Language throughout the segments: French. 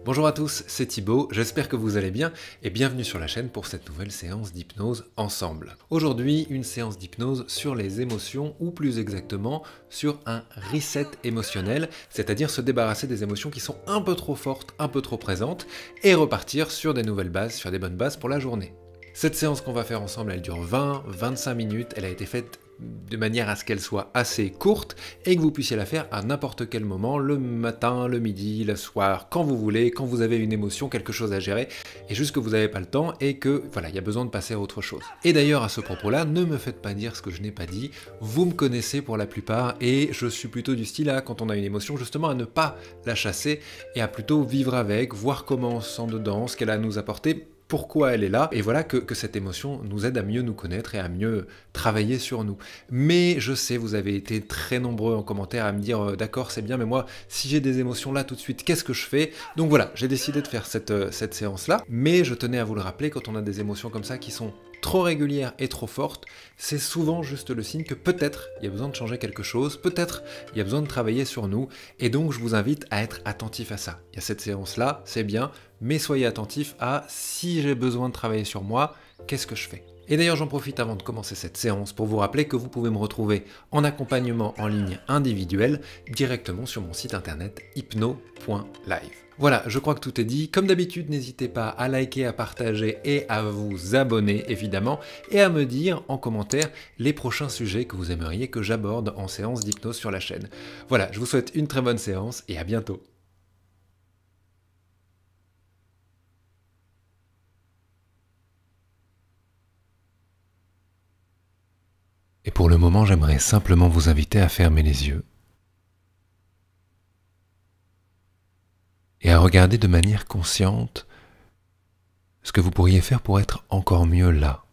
Bonjour à tous, c'est Thibaut, j'espère que vous allez bien et bienvenue sur la chaîne pour cette nouvelle séance d'hypnose ensemble. Aujourd'hui, une séance d'hypnose sur les émotions ou plus exactement sur un reset émotionnel, c'est-à-dire se débarrasser des émotions qui sont un peu trop fortes, un peu trop présentes et repartir sur des nouvelles bases, sur des bonnes bases pour la journée. Cette séance qu'on va faire ensemble, elle dure 20-25 minutes, elle a été faite de manière à ce qu'elle soit assez courte et que vous puissiez la faire à n'importe quel moment, le matin, le midi, le soir, quand vous voulez, quand vous avez une émotion, quelque chose à gérer, et juste que vous n'avez pas le temps et que, voilà, il y a besoin de passer à autre chose. Et d'ailleurs, à ce propos-là, ne me faites pas dire ce que je n'ai pas dit, vous me connaissez pour la plupart, et je suis plutôt du style à, quand on a une émotion, justement à ne pas la chasser, et à plutôt vivre avec, voir comment on se sent dedans, ce qu'elle a à nous apporter, pourquoi elle est là, et voilà que cette émotion nous aide à mieux nous connaître et à mieux travailler sur nous. Mais je sais, vous avez été très nombreux en commentaire à me dire d'accord, c'est bien, mais moi, si j'ai des émotions là tout de suite, qu'est-ce que je fais? Donc voilà, j'ai décidé de faire cette séance-là, mais je tenais à vous le rappeler, quand on a des émotions comme ça qui sont trop régulières et trop fortes, c'est souvent juste le signe que peut-être il y a besoin de changer quelque chose, peut-être il y a besoin de travailler sur nous, et donc je vous invite à être attentif à ça. Il y a cette séance-là, c'est bien, mais soyez attentif à si j'ai besoin de travailler sur moi, qu'est-ce que je fais? Et d'ailleurs, j'en profite avant de commencer cette séance pour vous rappeler que vous pouvez me retrouver en accompagnement en ligne individuel directement sur mon site internet hypno.live. Voilà, je crois que tout est dit. Comme d'habitude, n'hésitez pas à liker, à partager et à vous abonner évidemment et à me dire en commentaire les prochains sujets que vous aimeriez que j'aborde en séance d'hypnose sur la chaîne. Voilà, je vous souhaite une très bonne séance et à bientôt. Et pour le moment, j'aimerais simplement vous inviter à fermer les yeux et à regarder de manière consciente ce que vous pourriez faire pour être encore mieux là,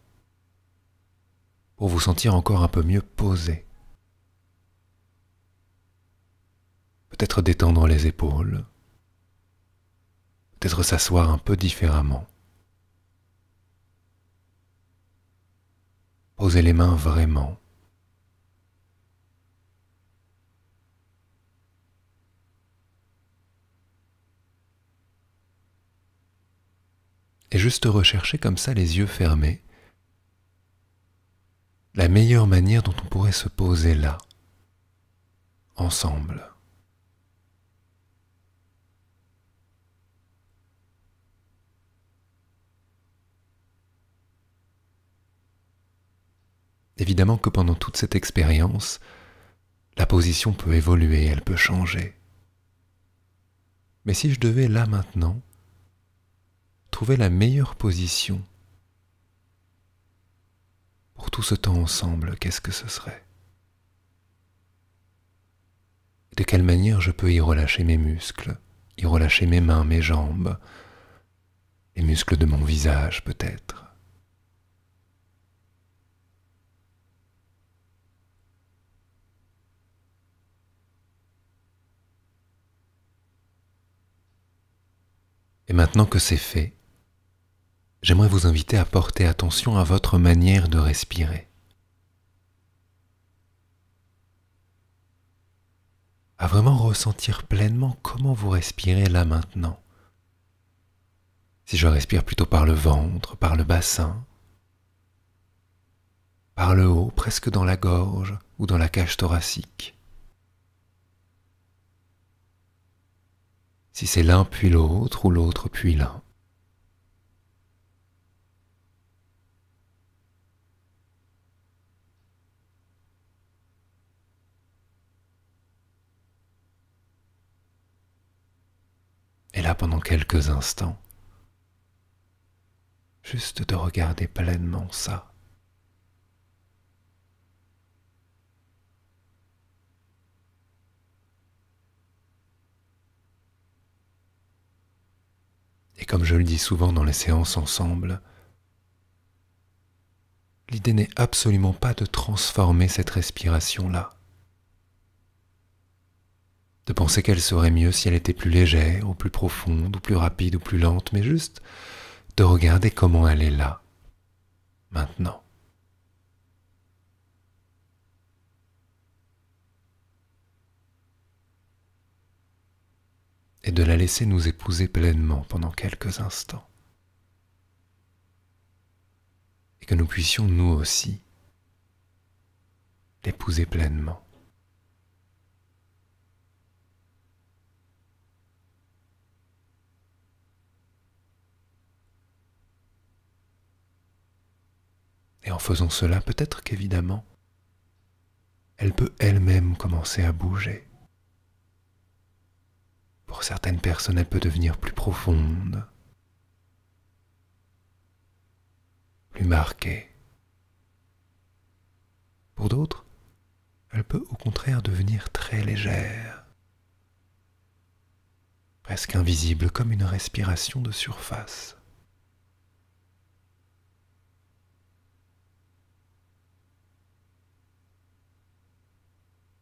pour vous sentir encore un peu mieux posé. Peut-être détendre les épaules, peut-être s'asseoir un peu différemment, poser les mains vraiment, et juste rechercher comme ça les yeux fermés, la meilleure manière dont on pourrait se poser là, ensemble. Évidemment que pendant toute cette expérience, la position peut évoluer, elle peut changer. Mais si je devais là maintenant trouver la meilleure position pour tout ce temps ensemble, qu'est-ce que ce serait? De quelle manière je peux y relâcher mes muscles, y relâcher mes mains, mes jambes, les muscles de mon visage peut-être. Et maintenant que c'est fait, j'aimerais vous inviter à porter attention à votre manière de respirer, à vraiment ressentir pleinement comment vous respirez là maintenant. Si je respire plutôt par le ventre, par le bassin, par le haut, presque dans la gorge ou dans la cage thoracique. Si c'est l'un puis l'autre ou l'autre puis l'un. Et là, pendant quelques instants, juste de regarder pleinement ça. Et comme je le dis souvent dans les séances ensemble, l'idée n'est absolument pas de transformer cette respiration-là, de penser qu'elle serait mieux si elle était plus légère, ou plus profonde, ou plus rapide, ou plus lente, mais juste de regarder comment elle est là, maintenant. et de la laisser nous épouser pleinement pendant quelques instants. Et que nous puissions nous aussi l'épouser pleinement. Et en faisant cela, peut-être qu'évidemment, elle peut elle-même commencer à bouger. Pour certaines personnes, elle peut devenir plus profonde, plus marquée. Pour d'autres, elle peut au contraire devenir très légère, presque invisible comme une respiration de surface.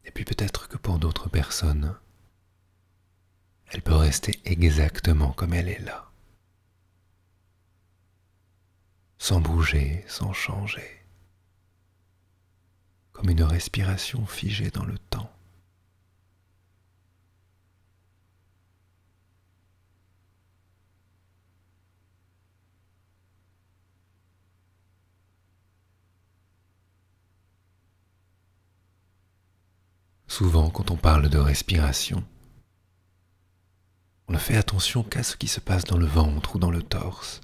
Et puis peut-être que pour d'autres personnes, elle peut rester exactement comme elle est là, sans bouger, sans changer, comme une respiration figée dans le temps. Souvent, quand on parle de respiration, on ne fait attention qu'à ce qui se passe dans le ventre ou dans le torse.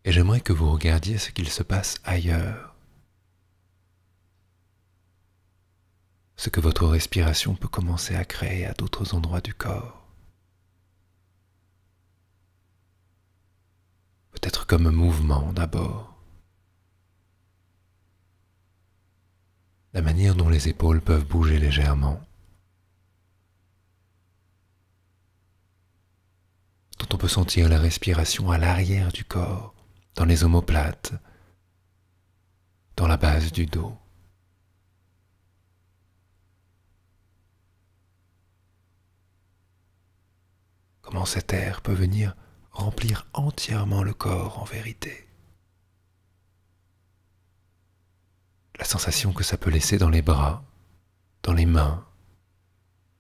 Et j'aimerais que vous regardiez ce qu'il se passe ailleurs. Ce que votre respiration peut commencer à créer à d'autres endroits du corps. Peut-être comme un mouvement d'abord. La manière dont les épaules peuvent bouger légèrement. Dont on peut sentir la respiration à l'arrière du corps, dans les omoplates, dans la base du dos. Comment cet air peut venir remplir entièrement le corps en vérité. La sensation que ça peut laisser dans les bras, dans les mains,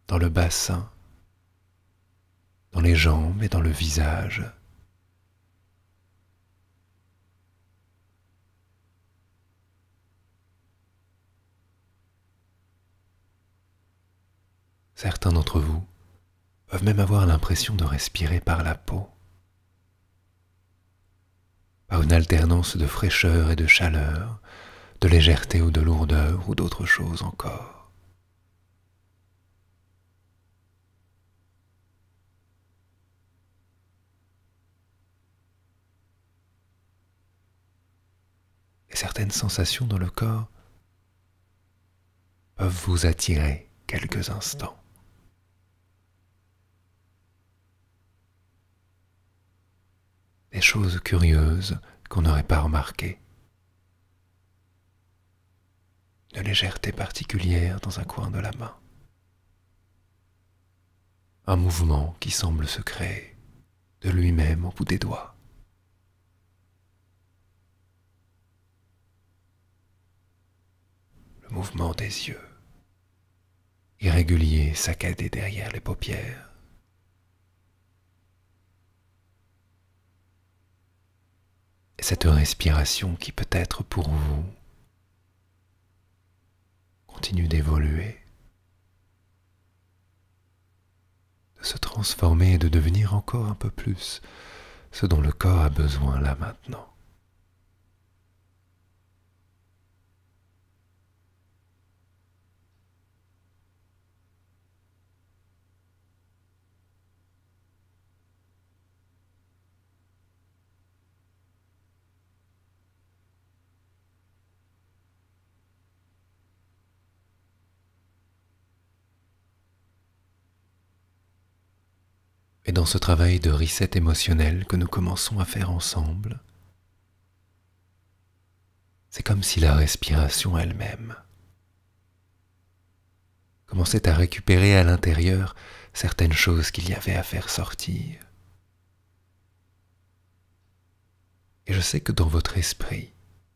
dans le bassin, dans les jambes et dans le visage. Certains d'entre vous peuvent même avoir l'impression de respirer par la peau, par une alternance de fraîcheur et de chaleur, de légèreté ou de lourdeur ou d'autres choses encore. Et certaines sensations dans le corps peuvent vous attirer quelques instants. Des choses curieuses qu'on n'aurait pas remarquées. Une légèreté particulière dans un coin de la main. Un mouvement qui semble se créer de lui-même au bout des doigts. Le mouvement des yeux, irrégulier, saccadé derrière les paupières. Et cette respiration qui peut-être pour vous continue d'évoluer, de se transformer et de devenir encore un peu plus ce dont le corps a besoin là maintenant. Et dans ce travail de reset émotionnel que nous commençons à faire ensemble, c'est comme si la respiration elle-même commençait à récupérer à l'intérieur certaines choses qu'il y avait à faire sortir. Et je sais que dans votre esprit,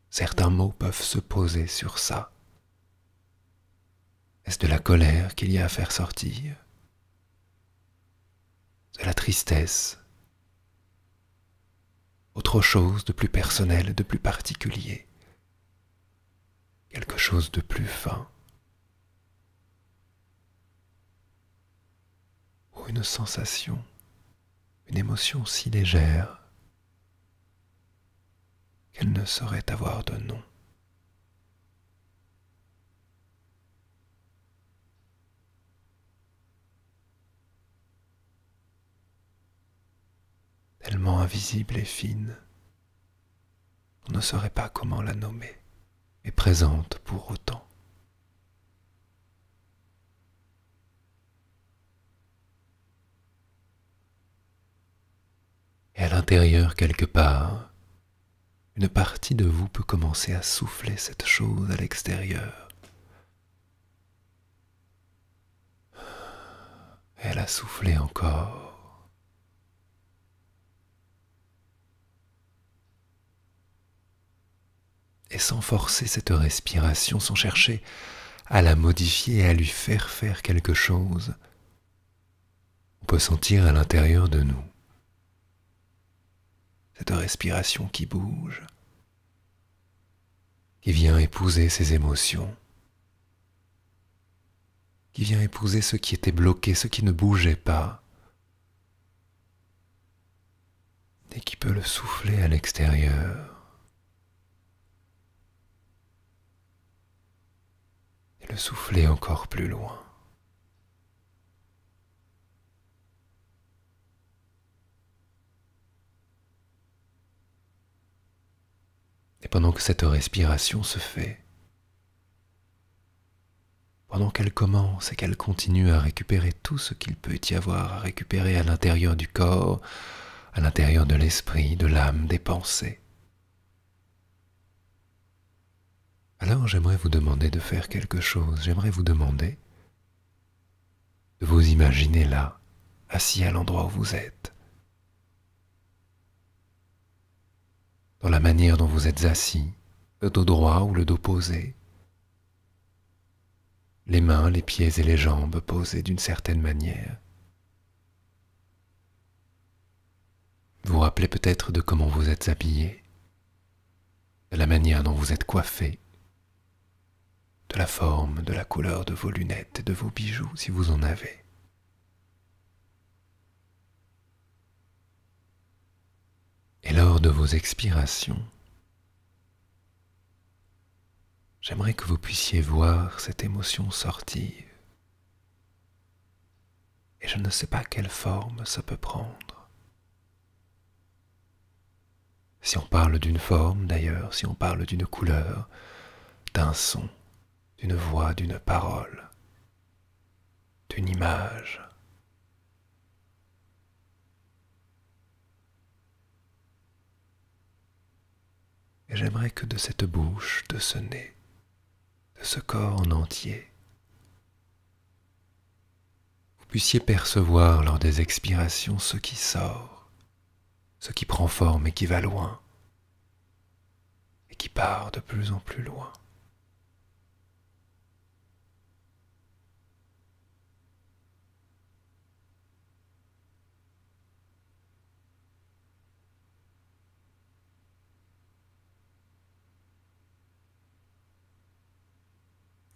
certains mots peuvent se poser sur ça. Est-ce de la colère qu'il y a à faire sortir? de la tristesse, autre chose de plus personnel, de plus particulier, quelque chose de plus fin, ou une sensation, une émotion si légère qu'elle ne saurait avoir de nom. Tellement invisible et fine, on ne saurait pas comment la nommer, mais présente pour autant. Et à l'intérieur, quelque part, une partie de vous peut commencer à souffler cette chose à l'extérieur. Elle a soufflé encore. Et sans forcer cette respiration, sans chercher à la modifier et à lui faire quelque chose, on peut sentir à l'intérieur de nous cette respiration qui bouge, qui vient épouser ses émotions, qui vient épouser ce qui était bloqué, ce qui ne bougeait pas, et qui peut le souffler à l'extérieur. Et le souffler encore plus loin. Et pendant que cette respiration se fait, pendant qu'elle commence et qu'elle continue à récupérer tout ce qu'il peut y avoir à récupérer à l'intérieur du corps, à l'intérieur de l'esprit, de l'âme, des pensées, alors j'aimerais vous demander de faire quelque chose. J'aimerais vous demander de vous imaginer là, assis à l'endroit où vous êtes, dans la manière dont vous êtes assis, le dos droit ou le dos posé, les mains, les pieds et les jambes posés d'une certaine manière. Vous vous rappelez peut-être de comment vous êtes habillé, de la manière dont vous êtes coiffé, de la forme, de la couleur de vos lunettes et de vos bijoux si vous en avez. Et lors de vos expirations, j'aimerais que vous puissiez voir cette émotion sortir. Et je ne sais pas quelle forme ça peut prendre. Si on parle d'une forme d'ailleurs, si on parle d'une couleur, d'un son, d'une voix, d'une parole, d'une image. Et j'aimerais que de cette bouche, de ce nez, de ce corps en entier, vous puissiez percevoir lors des expirations ce qui sort, ce qui prend forme et qui va loin, et qui part de plus en plus loin.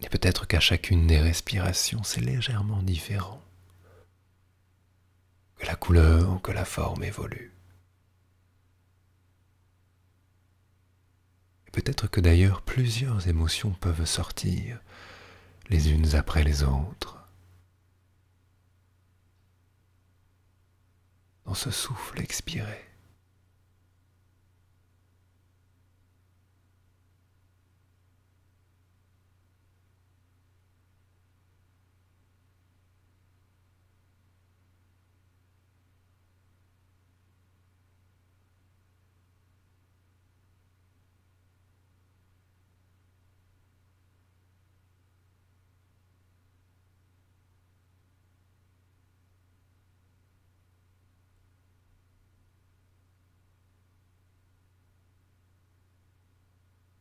Et peut-être qu'à chacune des respirations, c'est légèrement différent, que la couleur ou que la forme évolue. Et peut-être que d'ailleurs plusieurs émotions peuvent sortir, les unes après les autres, dans ce souffle expiré.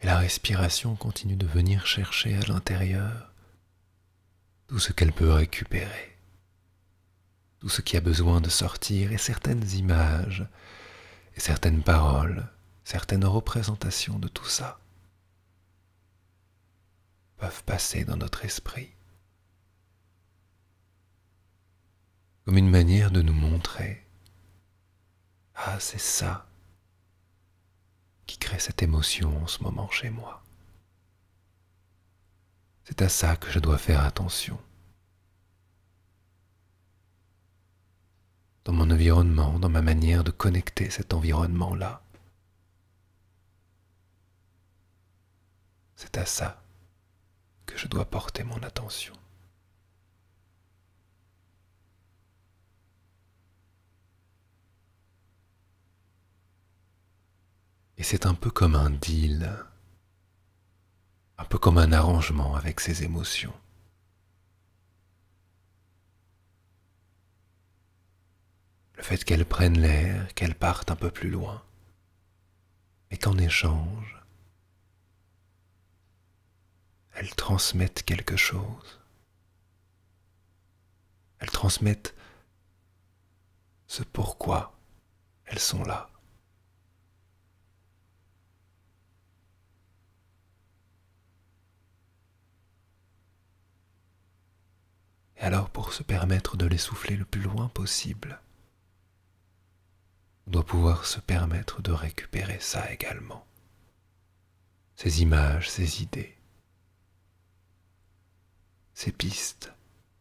Et la respiration continue de venir chercher à l'intérieur tout ce qu'elle peut récupérer, tout ce qui a besoin de sortir, et certaines images, et certaines paroles, certaines représentations de tout ça peuvent passer dans notre esprit comme une manière de nous montrer « Ah, c'est ça qui crée cette émotion en ce moment chez moi. C'est à ça que je dois faire attention. Dans mon environnement, dans ma manière de connecter cet environnement-là. C'est à ça que je dois porter mon attention. » Et c'est un peu comme un deal, un peu comme un arrangement avec ces émotions. Le fait qu'elles prennent l'air, qu'elles partent un peu plus loin, et qu'en échange, elles transmettent quelque chose. Elles transmettent ce pourquoi elles sont là. Et alors, pour se permettre de les souffler le plus loin possible, on doit pouvoir se permettre de récupérer ça également. Ces images, ces idées, ces pistes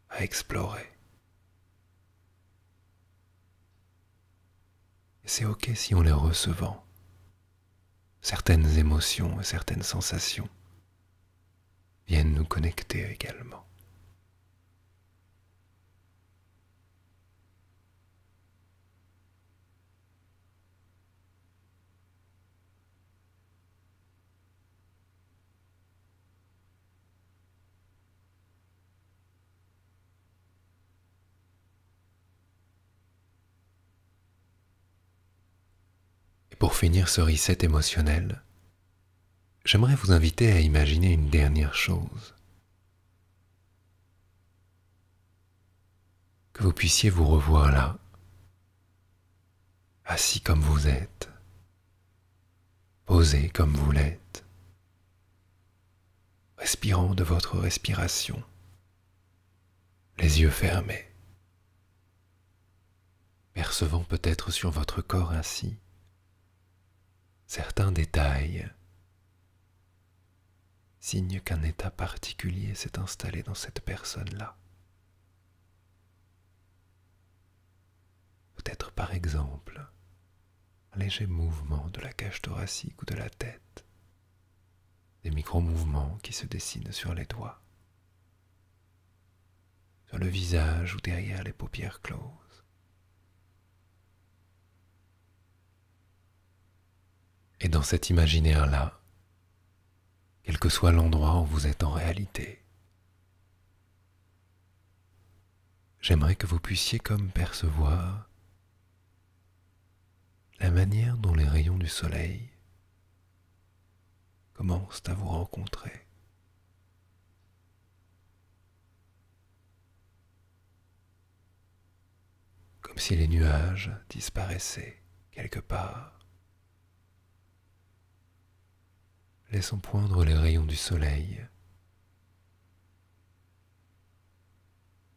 à explorer. Et c'est ok si en les recevant, certaines émotions et certaines sensations viennent nous connecter également. Et pour finir ce reset émotionnel, j'aimerais vous inviter à imaginer une dernière chose. Que vous puissiez vous revoir là, assis comme vous êtes, posé comme vous l'êtes, respirant de votre respiration, les yeux fermés, percevant peut-être sur votre corps ainsi certains détails, signe qu'un état particulier s'est installé dans cette personne-là. Peut-être par exemple un léger mouvement de la cage thoracique ou de la tête, des micro-mouvements qui se dessinent sur les doigts, sur le visage ou derrière les paupières closes. Et dans cet imaginaire-là, quel que soit l'endroit où vous êtes en réalité, j'aimerais que vous puissiez comme percevoir la manière dont les rayons du soleil commencent à vous rencontrer. Comme si les nuages disparaissaient quelque part, laissant poindre les rayons du soleil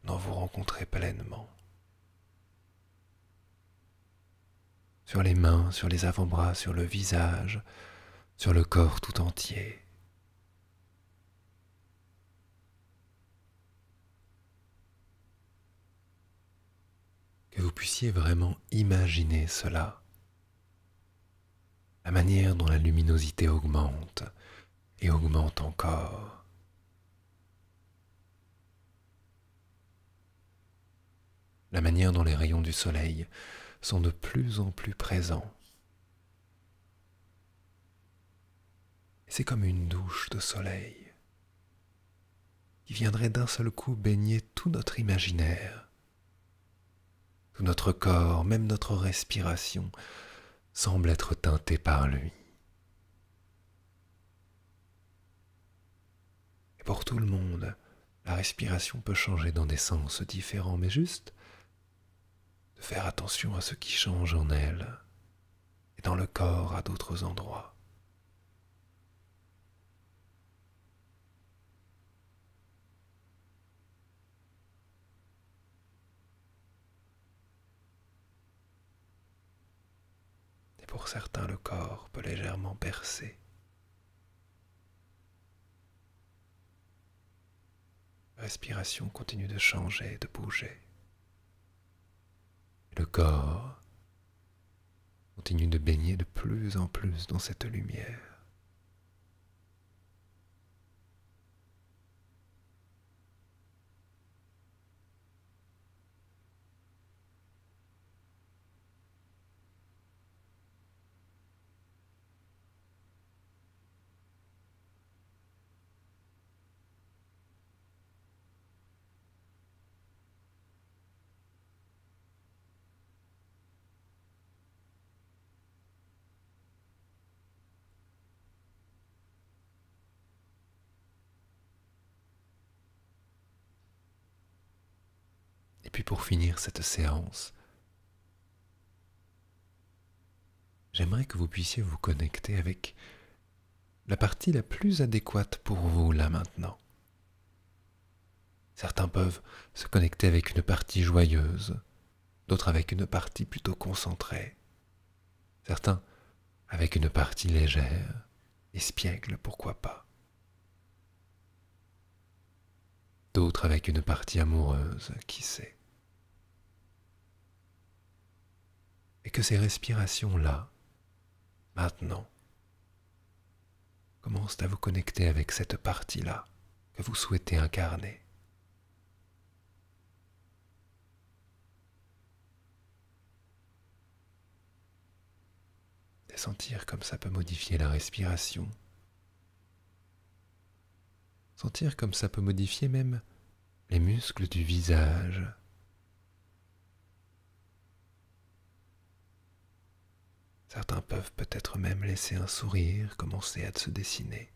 dont vous rencontrez pleinement. Sur les mains, sur les avant-bras, sur le visage, sur le corps tout entier. Que vous puissiez vraiment imaginer cela, la manière dont la luminosité augmente et augmente encore. La manière dont les rayons du soleil sont de plus en plus présents. Et c'est comme une douche de soleil qui viendrait d'un seul coup baigner tout notre imaginaire. Tout notre corps, même notre respiration, semble être teinté par lui. Et pour tout le monde, la respiration peut changer dans des sens différents, mais juste de faire attention à ce qui change en elle et dans le corps à d'autres endroits. Et pour certains, le corps peut légèrement percer. La respiration continue de changer, de bouger. Le corps continue de baigner de plus en plus dans cette lumière. Et puis pour finir cette séance, j'aimerais que vous puissiez vous connecter avec la partie la plus adéquate pour vous là maintenant. Certains peuvent se connecter avec une partie joyeuse, d'autres avec une partie plutôt concentrée, certains avec une partie légère, espiègle pourquoi pas, d'autres avec une partie amoureuse, qui sait. Et que ces respirations-là, maintenant, commencent à vous connecter avec cette partie-là que vous souhaitez incarner. Et sentir comme ça peut modifier la respiration. Sentir comme ça peut modifier même les muscles du visage. Certains peuvent peut-être même laisser un sourire commencer à se dessiner.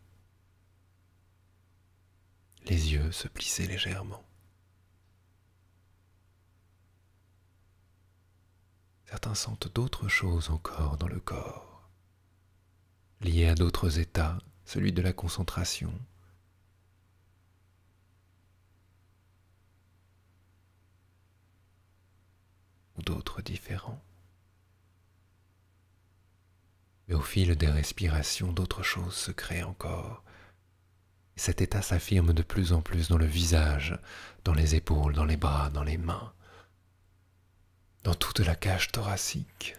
Les yeux se plisser légèrement. Certains sentent d'autres choses encore dans le corps, liées à d'autres états, celui de la concentration, ou d'autres différents. Mais au fil des respirations, d'autres choses se créent encore. Et cet état s'affirme de plus en plus dans le visage, dans les épaules, dans les bras, dans les mains, dans toute la cage thoracique.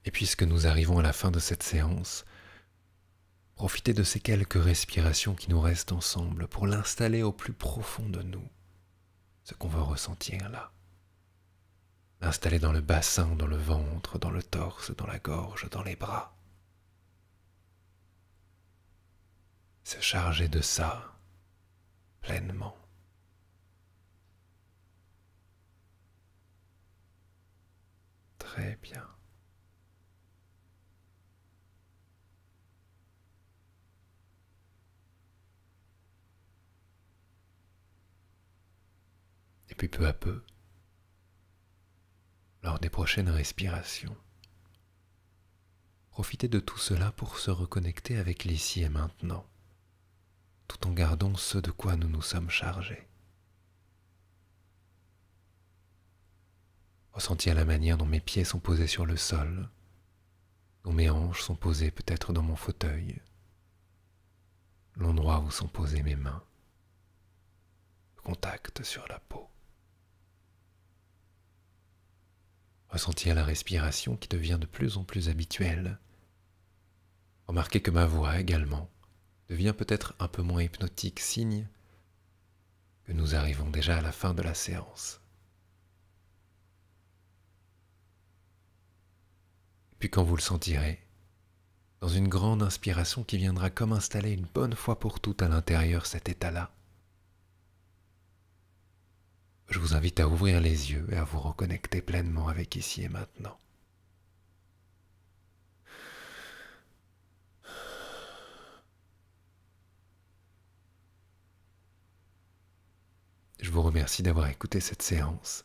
Et puisque nous arrivons à la fin de cette séance, profitez de ces quelques respirations qui nous restent ensemble pour l'installer au plus profond de nous, ce qu'on veut ressentir là. L'installer dans le bassin, dans le ventre, dans le torse, dans la gorge, dans les bras. Se charger de ça pleinement. Très bien. Et puis peu à peu, lors des prochaines respirations, profitez de tout cela pour se reconnecter avec l'ici et maintenant, tout en gardant ce de quoi nous nous sommes chargés. Ressentir la manière dont mes pieds sont posés sur le sol, dont mes hanches sont posées peut-être dans mon fauteuil, l'endroit où sont posées mes mains, le contact sur la peau. Ressentir la respiration qui devient de plus en plus habituelle. Remarquez que ma voix également devient peut-être un peu moins hypnotique, signe que nous arrivons déjà à la fin de la séance. Et puis quand vous le sentirez, dans une grande inspiration qui viendra comme installer une bonne fois pour toutes à l'intérieur cet état-là, Je vous invite à ouvrir les yeux et à vous reconnecter pleinement avec ici et maintenant. Je vous remercie d'avoir écouté cette séance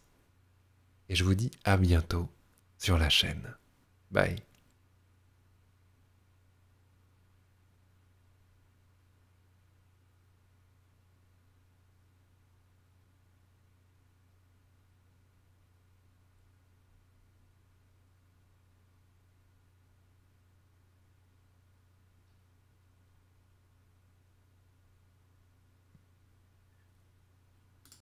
et je vous dis à bientôt sur la chaîne. Bye.